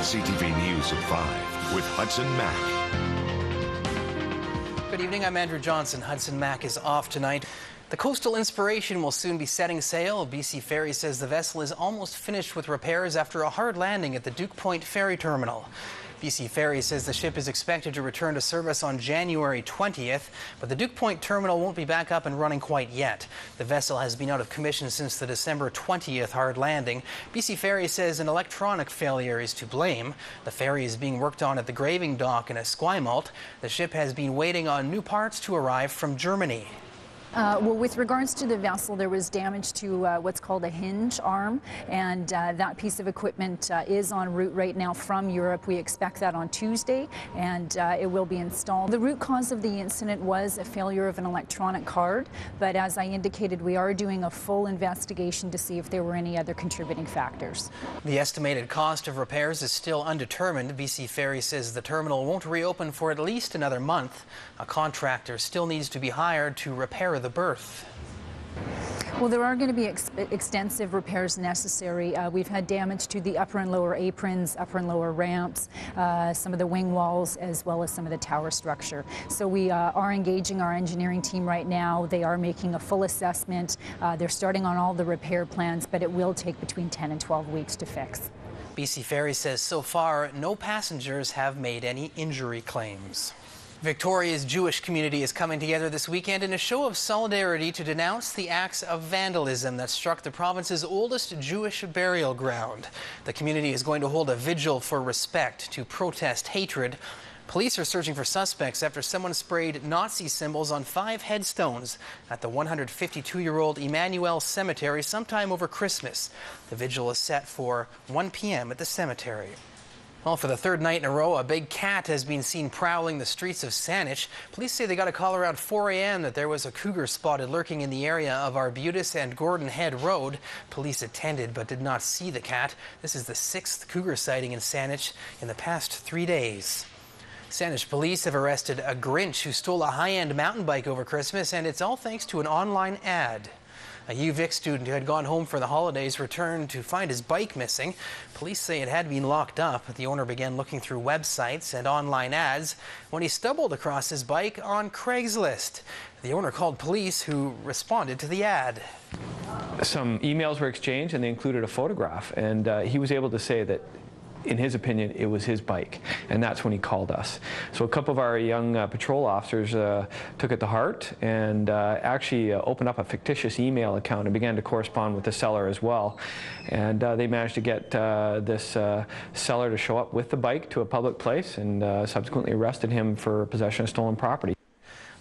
CTV News at 5 with Hudson Mack. Good evening, I'm Andrew Johnson. Hudson Mack is off tonight. The Coastal Inspiration will soon be setting sail. BC Ferry says the vessel is almost finished with repairs after a hard landing at the Duke Point Ferry Terminal. BC Ferry says the ship is expected to return to service on January 20th, but the Duke Point terminal won't be back up and running quite yet. The vessel has been out of commission since the December 20th hard landing. BC Ferry says an electronic failure is to blame. The ferry is being worked on at the graving dock in Esquimalt. The ship has been waiting on new parts to arrive from Germany. Well, with regards to the vessel, there was damage to what's called a hinge arm, and that piece of equipment is en route right now from Europe. We expect that on Tuesday, and it will be installed. The root cause of the incident was a failure of an electronic card, but as I indicated, we are doing a full investigation to see if there were any other contributing factors. The estimated cost of repairs is still undetermined. BC Ferry says the terminal won't reopen for at least another month. A contractor still needs to be hired to repair the berth. Well, there are going to be extensive repairs necessary. We've had damage to the upper and lower aprons, upper and lower ramps, some of the wing walls, as well as some of the tower structure. So we are engaging our engineering team right now. They are making a full assessment. They're starting on all the repair plans, but it will take between 10 and 12 weeks to fix. BC Ferry says so far no passengers have made any injury claims. Victoria's Jewish community is coming together this weekend in a show of solidarity to denounce the acts of vandalism that struck the province's oldest Jewish burial ground. The community is going to hold a vigil for respect to protest hatred. Police are searching for suspects after someone sprayed Nazi symbols on 5 headstones at the 152-year-old Emmanuel Cemetery sometime over Christmas. The vigil is set for 1 p.m. at the cemetery. Well, for the third night in a row, a big cat has been seen prowling the streets of Saanich. Police say they got a call around 4 a.m. that there was a cougar spotted lurking in the area of Arbutus and Gordon Head Road. Police attended but did not see the cat. This is the 6th cougar sighting in Saanich in the past 3 days. Saanich police have arrested a Grinch who stole a high-end mountain bike over Christmas, and it's all thanks to an online ad. A UVic student who had gone home for the holidays returned to find his bike missing. Police say it had been locked up. The owner began looking through websites and online ads when he stumbled across his bike on Craigslist. The owner called police, who responded to the ad. Some emails were exchanged and they included a photograph, and he was able to say that in his opinion, it was his bike, and that's when he called us. So a couple of our young patrol officers took it to heart and actually opened up a fictitious email account and began to correspond with the seller as well. And they managed to get this seller to show up with the bike to a public place, and subsequently arrested him for possession of stolen property.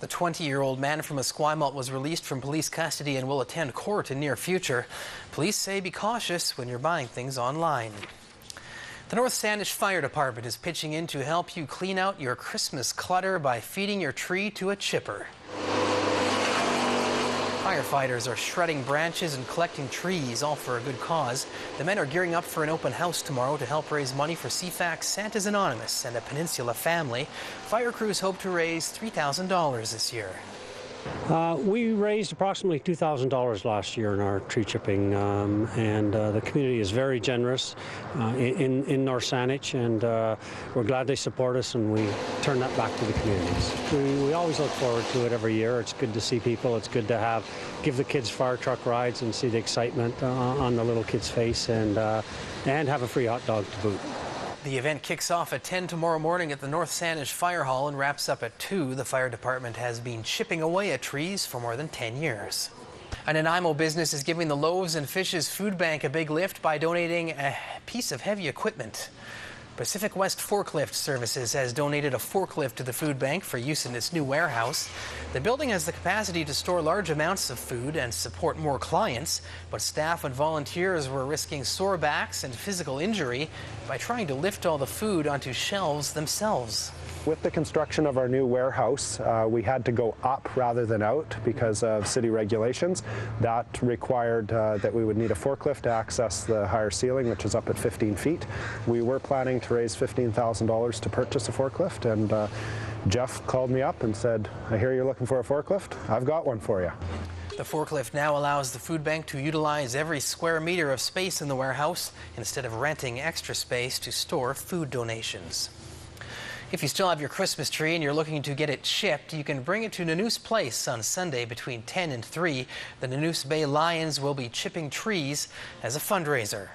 The 20-year-old man from Esquimalt was released from police custody and will attend court in near future. Police say be cautious when you're buying things online. The North Saanich Fire Department is pitching in to help you clean out your Christmas clutter by feeding your tree to a chipper. Firefighters are shredding branches and collecting trees, all for a good cause. The men are gearing up for an open house tomorrow to help raise money for CFAC's Santa's Anonymous and a Peninsula family. Fire crews hope to raise $3,000 this year. We raised approximately $2,000 last year in our tree chipping, and the community is very generous in North Saanich, and we're glad they support us, and we turn that back to the communities. We always look forward to it every year. It's good to see people. It's good to give the kids fire truck rides and see the excitement on the little kids' face, and have a free hot dog to boot. The event kicks off at 10 tomorrow morning at the North Saanich Fire Hall and wraps up at 2. The fire department has been chipping away at trees for more than 10 years. An Nanaimo business is giving the Loaves and Fishes Food Bank a big lift by donating a piece of heavy equipment. Pacific West Forklift Services has donated a forklift to the food bank for use in its new warehouse. The building has the capacity to store large amounts of food and support more clients, but staff and volunteers were risking sore backs and physical injury by trying to lift all the food onto shelves themselves. With the construction of our new warehouse, we had to go up rather than out because of city regulations. That required that we would need a forklift to access the higher ceiling, which is up at 15 feet. We were planning to raise $15,000 to purchase a forklift, and Jeff called me up and said, "I hear you're looking for a forklift. I've got one for you." The forklift now allows the food bank to utilize every square meter of space in the warehouse instead of renting extra space to store food donations. If you still have your Christmas tree and you're looking to get it shipped, you can bring it to Nanoose Place on Sunday between 10 and 3. The Nanoose Bay Lions will be chipping trees as a fundraiser.